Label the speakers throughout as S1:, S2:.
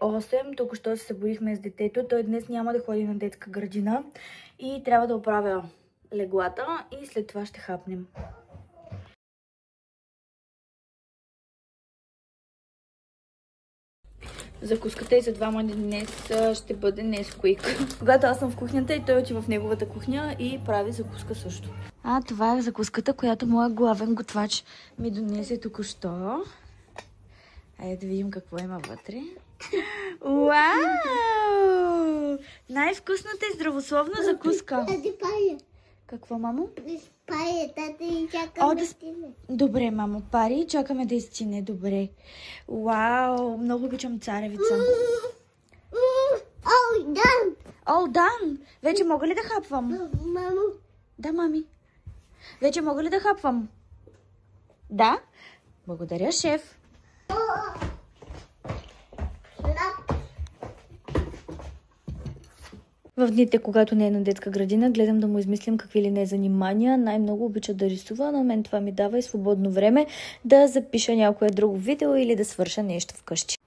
S1: 8. Току-що се събудихме с детето. Той днес няма да ходи на детска градина и трябва да оправя леглата и след това ще хапнем. Закуската и за двама днес ще бъде Nesquik. Когато аз съм в кухнята и той отива в неговата кухня и прави закуска също. Това е закуската, която моят главен готвач ми донесе току-що. Айде да видим какво има вътре. Уау! Най-вкусната и здравословна закуска. Какво, мамо?
S2: Пари, тата и чакаме да стине.
S1: Добре, мамо, пари, чакаме да изтине, добре. Вау, много обичам царевица. All done! Вече мога ли да хапвам?
S2: Мамо.
S1: Да, мами. Вече мога ли да хапвам? Да? Благодаря, шеф. В дните, когато не е на детска градина, гледам да му измислям какви ли не занимания. Най-много обича да рисува, но мен това ми дава и свободно време да запиша някое друго видео или да свърша нещо вкъщи.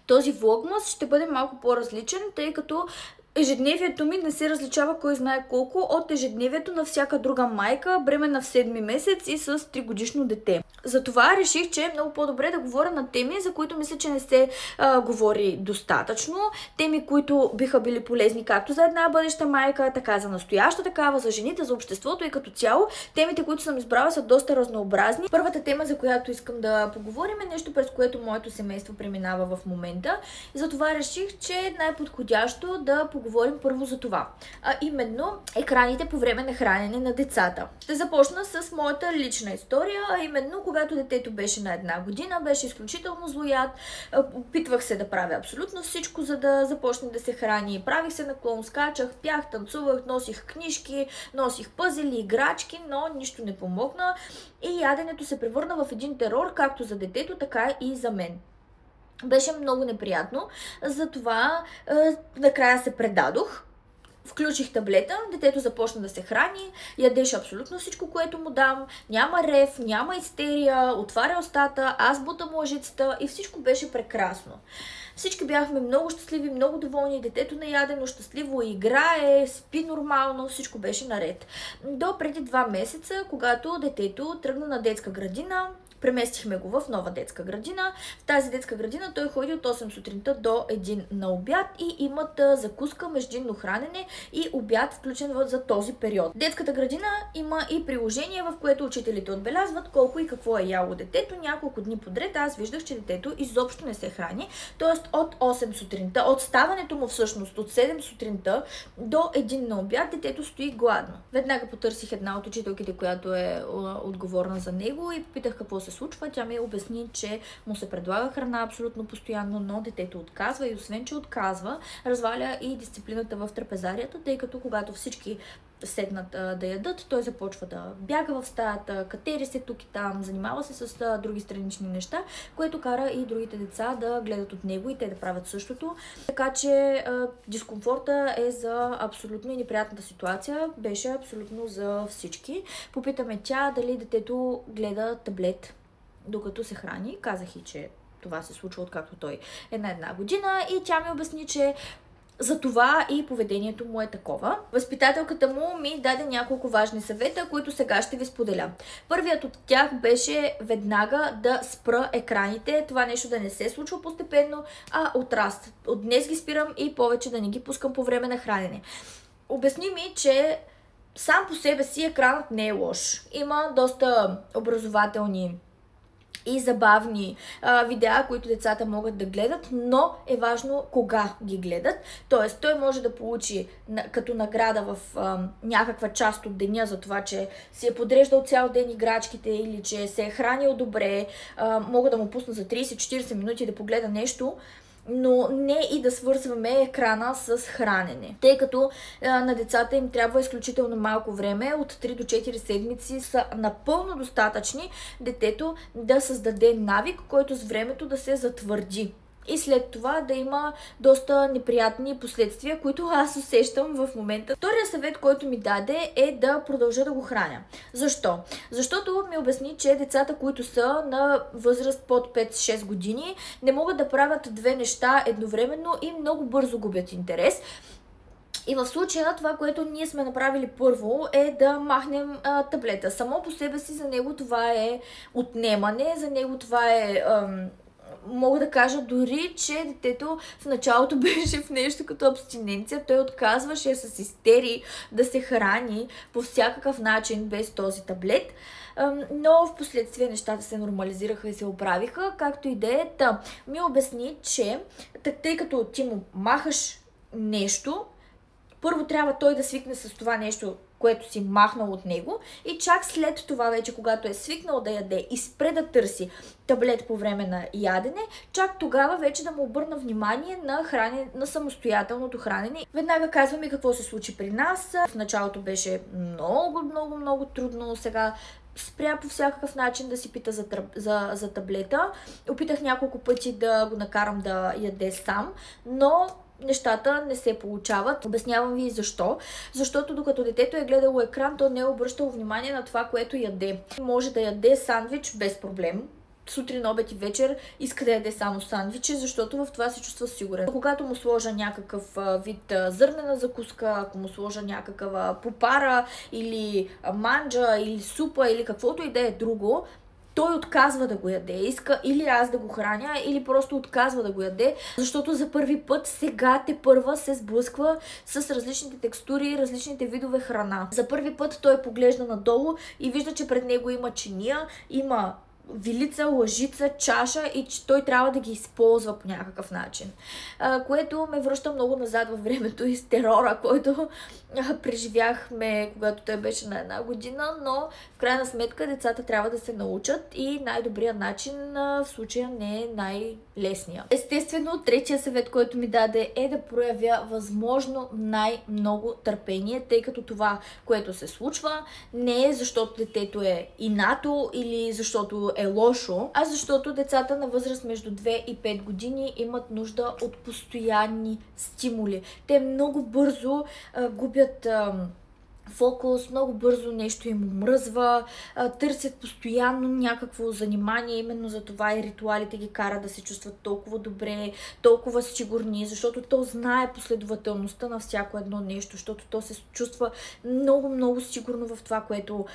S1: Този влогмас ще бъде малко по-различен, тъй като ежедневието ми не се различава кой знае колко от ежедневието на всяка друга майка, бременна в 7-ми месец и с 3-годишно дете. Затова реших, че е много по-добре да говоря на теми, за които мисля, че не се говори достатъчно. Теми, които биха били полезни както за една бъдеща майка, така за настояща такава, за жените, за обществото и като цяло. Темите, които съм избрала, са доста разнообразни. Първата тема, за която искам да поговорим, е нещо, през което моето семейство преминава в момента. Затова реших, че е най-подходящо да поговорим първо за това. Именно екраните по време на хранене на децата. Ще започна с моята лична история, а именно когато детето беше на 1 година, беше изключително злояд. Опитвах се да правя абсолютно всичко, за да започне да се храни. Правих се на клон, скачах, пях, танцувах, носих книжки, носих пъзели, играчки, но нищо не помогна. И яденето се превърна в един терор, както за детето, така и за мен. Беше много неприятно, затова накрая се предадох. Включих таблета, детето започна да се храни, ядеше абсолютно всичко, което му дам, няма рев, няма истерия, отваря устата, аз бутам лъжицата и всичко беше прекрасно. Всички бяхме много щастливи, много доволни, детето наядено, щастливо играе, спи нормално, всичко беше наред. До преди 2 месеца, когато детето тръгна на детска градина, преместихме го в нова детска градина. В тази детска градина той ходи от 8 сутринта до 1 на обяд и имат закуска, междинно хранене и обяд, включен за този период. Детската градина има и приложение, в което учителите отбелязват колко и какво е яло детето. Няколко дни подред аз виждах, че детето изобщо не се храни. Тоест от 8 сутринта, от ставането му всъщност от 7 сутринта до 1 на обяд, детето стои гладно. Веднага потърсих една от учителките, която е отговорна за него и попитах какво се случва. Тя ми обясни, че му се предлага храна абсолютно постоянно, но детето отказва и освен, че отказва, разваля и дисциплината в трапезарията, тъй като когато всички седнат да ядат, той започва да бяга в стаята, катери се тук и там, занимава се с други странични неща, което кара и другите деца да гледат от него и те да правят същото. Така че дискомфорта е за абсолютно и неприятната ситуация, беше абсолютно за всички. Попитаме тя дали детето гледа таблет докато се храни. Казах и, че това се случва откакто той е на 1 година и тя ми обясни, че за това и поведението му е такова. Възпитателката му ми даде няколко важни съвета, които сега ще ви споделя. Първият от тях беше веднага да спра екраните, това нещо да не се случва постепенно, а от раз. От днес ги спирам и повече да не ги пускам по време на хранене. Обясни ми, че сам по себе си екранът не е лош. Има доста образователни и забавни видеа, които децата могат да гледат, но е важно кога ги гледат. Тоест, той може да получи като награда в някаква част от деня за това, че си е подреждал цял ден играчките или че се е хранил добре, мога да му пусна за 30-40 минути да погледа нещо, но не и да свързваме екрана с хранене. Тъй като на децата им трябва изключително малко време, от 3 до 4 седмици са напълно достатъчни детето да създаде навик, който с времето да се затвърди. и след това да има доста неприятни последствия, които аз усещам в момента. Втория съвет, който ми даде, е да продължа да го храня. Защо? Защото ми обясни, че децата, които са на възраст под 5-6 години, не могат да правят две неща едновременно и много бързо губят интерес. И в случая това, което ние сме направили първо, е да махнем таблета. Само по себе си за него това е отнемане, за него това е... Мога да кажа дори, че детето в началото беше в нещо като абстиненция. Той отказваше с истерии да се храни по всякакъв начин без този таблет. Но в последствие нещата се нормализираха и се оправиха, както и да е. Ми обясни, че тъй като ти му махаш нещо, първо трябва той да свикне с това нещо, което си махнал от него, и чак след това вече, когато е свикнал да яде и спре да търси таблет по време на ядене, чак тогава вече да му обърна внимание на самостоятелното хранене. Веднага казвам и какво се случи при нас. В началото беше много трудно, сега спря по всякакъв начин да си пита за таблета. Опитах няколко пъти да го накарам да яде сам, но нещата не се получават. Обяснявам ви защо. Защото докато детето е гледало екран, то не е обръщало внимание на това, което яде. Може да яде сандвич без проблем. Сутрин, обед и вечер иска да яде само сандвичи, защото в това се чувства сигурен. Когато му сложа някакъв вид зърнена закуска, ако му сложа някаква попара или манджа или супа или каквото и да е друго, той отказва да го яде. Иска или аз да го храня, или просто отказва да го яде, защото за първи път сега тепърва се сблъсква с различните текстури, различните видове храна. За първи път той поглежда надолу и вижда, че пред него има чиния, има вилица, лъжица, чаша и че той трябва да ги използва по някакъв начин. Което ме връща много назад във времето и с терора, който преживяхме, когато той беше на 1 година, но в крайна сметка децата трябва да се научат и най-добрият начин в случая не е най-лесния. Естествено, третия съвет, който ми даде, е да проявя възможно най-много търпение, тъй като това, което се случва, не е защото детето е инато или защото е лошо, а защото децата на възраст между 2 и 5 години имат нужда от постоянни стимули. Те много бързо губят фокус, много бързо нещо им омръзва, търсят постоянно някакво занимание, именно за това и ритуалите ги карат да се чувстват толкова добре, толкова сигурни, защото то знае последователността на всяко едно нещо, защото то се чувства много сигурно в това, което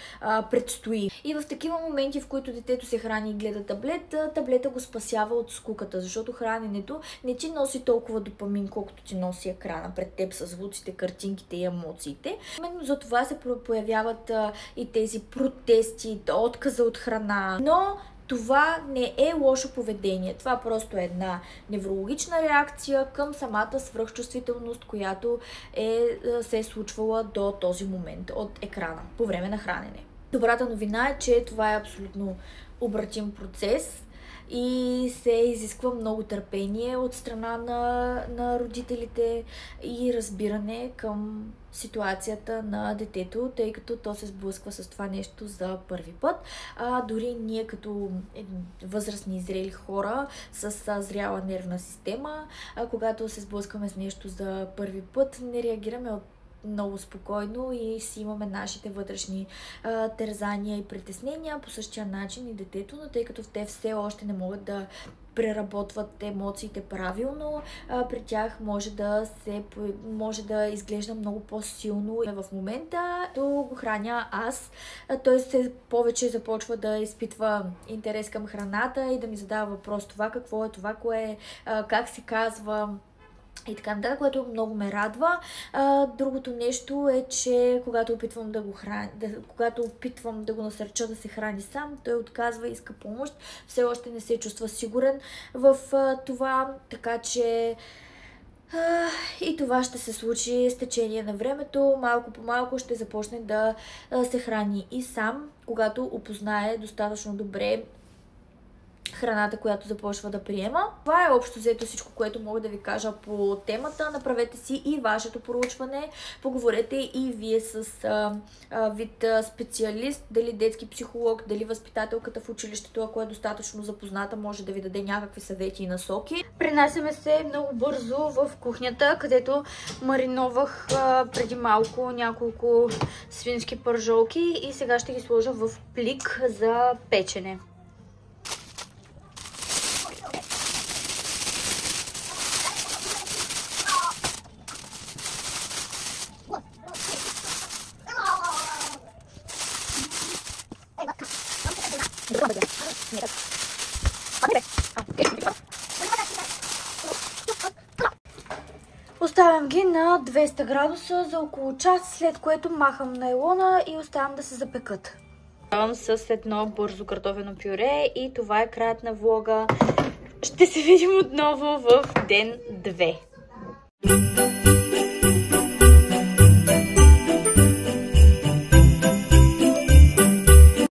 S1: предстои. И в такива моменти, в които детето се храни и гледа таблет, таблета го спасява от скуката, защото храненето не ти носи толкова допамин, колкото ти носи екрана пред теб с звуците, картинките и емоциите. Именно за това се появяват и тези протести, отказа от храна. Но това не е лошо поведение. Това просто е една неврологична реакция към самата свръхчувствителност, която се е случвала до този момент от екрана по време на хранене. Добрата новина е, че това е абсолютно обратим процес и се изисква много търпение от страна на родителите и разбиране към ситуацията на детето, тъй като то се сблъсква с това нещо за първи път. Дори ние като възрастни и зрели хора с зряла нервна система, когато се сблъскваме с нещо за първи път, не реагираме много спокойно и си имаме нашите вътрешни терзания и притеснения. По същия начин и детето, но тъй като те все още не могат да преработват емоциите правилно, при тях може да изглежда много по-силно. В момента то го храня аз, той повече започва да изпитва интерес към храната и да ми задава въпрос: това какво е, това кое е, как се казва и така нататък, което много ме радва. Другото нещо е, че когато опитвам да го насърча да се храни сам, той отказва, иска помощ, все още не се чувства сигурен в това, така че и това ще се случи с течение на времето. Малко по малко ще започне да се храни и сам, когато опознае достатъчно добре храната, която започва да приема. Това е общо взето всичко, което мога да ви кажа по темата. Направете си и вашето проучване. Поговорете и вие с вид специалист, дали детски психолог, дали възпитателката в училището, ако е достатъчно запозната, може да ви даде някакви съвети и насоки. Пренасяме се много бързо в кухнята, където мариновах преди малко няколко свински пържолки и сега ще ги сложа в плик за печене. Оставям ги на 200 градуса за около час, след което махам найлона и оставям да се запекат. Оставам с едно бързо картофено пюре и това е краят на влога. Ще се видим отново в ден 2.